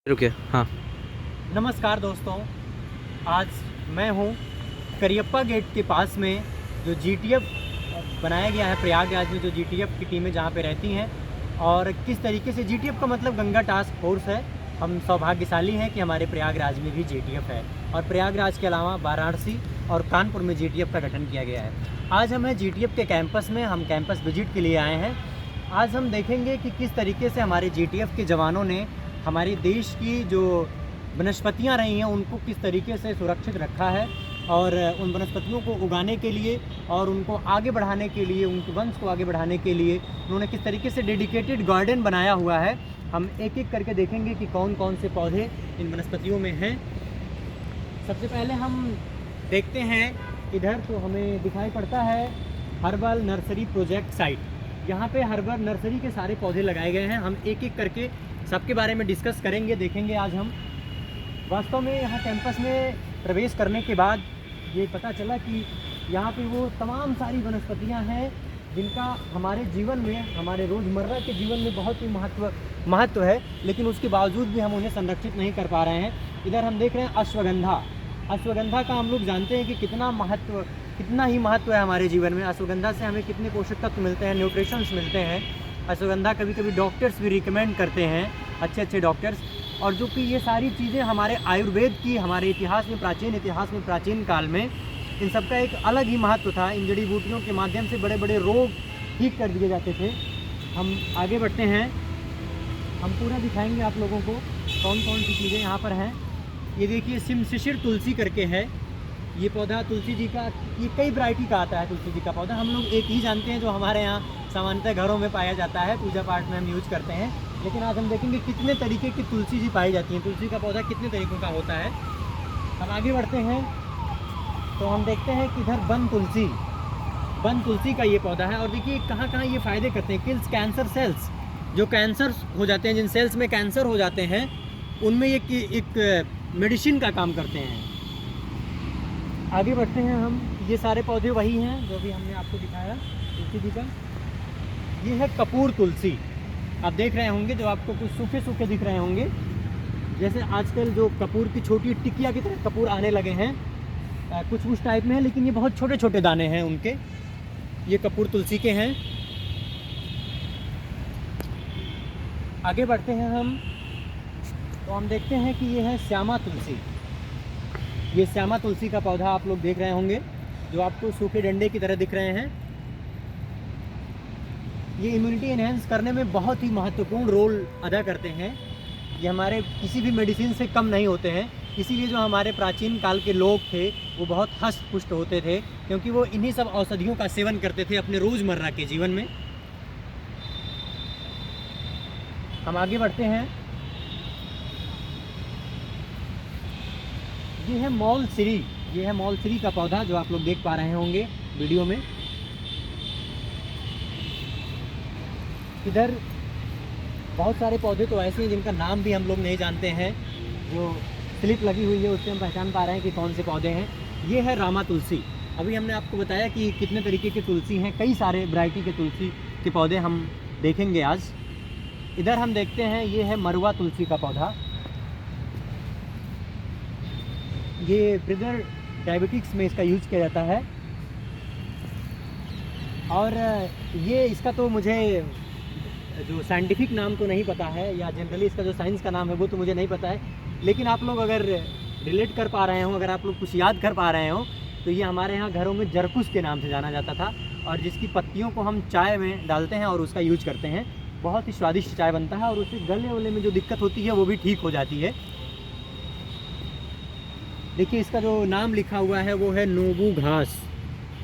रुके हाँ। नमस्कार दोस्तों, आज मैं हूँ करियप्पा गेट के पास में जो जीटीएफ बनाया गया है प्रयागराज में, जो जीटीएफ की टीमें जहाँ पे रहती हैं। और किस तरीके से जीटीएफ का मतलब गंगा टास्क फोर्स है। हम सौभाग्यशाली हैं कि हमारे प्रयागराज में भी जीटीएफ है, और प्रयागराज के अलावा वाराणसी और कानपुर में जीटीएफ का गठन किया गया है। आज हम हैं जीटीएफ के कैंपस में, हम कैंपस विजिट के लिए आए हैं। आज हम देखेंगे कि किस तरीके से हमारे जीटीएफ के जवानों ने हमारे देश की जो वनस्पतियां रही हैं उनको किस तरीके से सुरक्षित रखा है, और उन वनस्पतियों को उगाने के लिए और उनको आगे बढ़ाने के लिए, उनके वंश को आगे बढ़ाने के लिए उन्होंने किस तरीके से डेडिकेटेड गार्डन बनाया हुआ है। हम एक एक करके देखेंगे कि कौन कौन से पौधे इन वनस्पतियों में हैं। सबसे पहले हम देखते हैं इधर, तो हमें दिखाई पड़ता है हर्बल नर्सरी प्रोजेक्ट साइट। यहाँ पे हर्बल नर्सरी के सारे पौधे लगाए गए हैं। हम एक एक करके सबके बारे में डिस्कस करेंगे, देखेंगे आज हम। वास्तव में यहाँ कैंपस में प्रवेश करने के बाद ये पता चला कि यहाँ पे वो तमाम सारी वनस्पतियाँ हैं जिनका हमारे जीवन में, हमारे रोज़मर्रा के जीवन में बहुत ही महत्व है, लेकिन उसके बावजूद भी हम उन्हें संरक्षित नहीं कर पा रहे हैं। इधर हम देख रहे हैं अश्वगंधा का हम लोग जानते हैं कि कितना ही महत्व है हमारे जीवन में। अश्वगंधा से हमें कितने पोषक तत्व मिलते हैं, न्यूट्रिशंस मिलते हैं। अश्वगंधा कभी कभी डॉक्टर्स भी रिकमेंड करते हैं, अच्छे डॉक्टर्स। और जो कि ये सारी चीज़ें हमारे आयुर्वेद की, हमारे इतिहास में, प्राचीन काल में इन सब का एक अलग ही महत्व था। इन जड़ी बूटियों के माध्यम से बड़े बड़े रोग ठीक कर दिए जाते थे। हम आगे बढ़ते हैं, हम पूरा दिखाएंगे आप लोगों को कौन कौन सी चीज़ें यहाँ पर हैं। ये देखिए सिमशिशिर तुलसी करके है ये पौधा, तुलसी जी का। ये कई वैरायटी का आता है तुलसी जी का पौधा। हम लोग एक ही जानते हैं जो हमारे यहाँ सामान्यतः घरों में पाया जाता है, पूजा पाठ में हम यूज़ करते हैं। लेकिन आज हम देखेंगे कितने तरीके की तुलसी जी पाई जाती हैं, तुलसी का पौधा कितने तरीक़ों का होता है। हम आगे बढ़ते हैं तो हम देखते हैं कि इधर बन तुलसी का ये पौधा है। और देखिए कहाँ कहाँ ये फ़ायदे करते हैं। किल्स कैंसर सेल्स, जो कैंसर हो जाते हैं, जिन सेल्स में कैंसर हो जाते हैं, उनमें ये एक मेडिसिन का काम करते हैं। आगे बढ़ते हैं हम। ये सारे पौधे वही हैं जो भी हमने आपको दिखाया तुलसी जी का। ये है कपूर तुलसी। आप देख रहे होंगे जो आपको कुछ सूखे सूखे दिख रहे होंगे, जैसे आजकल जो कपूर की छोटी टिकिया की तरह कपूर आने लगे हैं, कुछ उस टाइप में है, लेकिन ये बहुत छोटे छोटे दाने हैं उनके। ये कपूर तुलसी के हैं। आगे बढ़ते हैं हम तो हम देखते हैं कि ये है श्यामा तुलसी। ये श्यामा तुलसी का पौधा आप लोग देख रहे होंगे जो आपको सूखे डंडे की तरह दिख रहे हैं। ये इम्यूनिटी एनहेंस करने में बहुत ही महत्वपूर्ण रोल अदा करते हैं। ये हमारे किसी भी मेडिसिन से कम नहीं होते हैं। इसीलिए जो हमारे प्राचीन काल के लोग थे वो बहुत हष्ट पुष्ट होते थे, क्योंकि वो इन्हीं सब औषधियों का सेवन करते थे अपने रोज़मर्रा के जीवन में। हम आगे बढ़ते हैं। ये है मौलश्री का पौधा जो आप लोग देख पा रहे होंगे वीडियो में। इधर बहुत सारे पौधे तो ऐसे हैं जिनका नाम भी हम लोग नहीं जानते हैं। जो स्लिप लगी हुई है उससे हम पहचान पा रहे हैं कि कौन से पौधे हैं। ये है रामा तुलसी। अभी हमने आपको बताया कि कितने तरीके के तुलसी हैं, कई सारे वैरायटी के तुलसी के पौधे हम देखेंगे आज। इधर हम देखते हैं, ये है मरुआ तुलसी का पौधा। ये ब्रदर डायबिटिक्स में इसका यूज किया जाता है। और ये इसका तो मुझे जो साइंटिफिक नाम तो नहीं पता है, या जनरली इसका जो साइंस का नाम है वो तो मुझे नहीं पता है। लेकिन आप लोग अगर रिलेट कर पा रहे हो, अगर आप लोग कुछ याद कर पा रहे हो, तो ये हमारे यहाँ घरों में जरकुश के नाम से जाना जाता था, और जिसकी पत्तियों को हम चाय में डालते हैं और उसका यूज करते हैं। बहुत ही स्वादिष्ट चाय बनता है, और उससे गले वले में जो दिक्कत होती है वो भी ठीक हो जाती है। देखिए इसका जो नाम लिखा हुआ है वो है नोबू घास।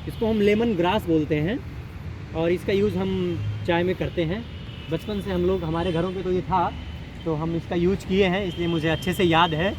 इसको हम लेमन ग्रास बोलते हैं, और इसका यूज़ हम चाय में करते हैं। बचपन से हम लोग, हमारे घरों पे तो ये था, तो हम इसका यूज किए हैं, इसलिए मुझे अच्छे से याद है।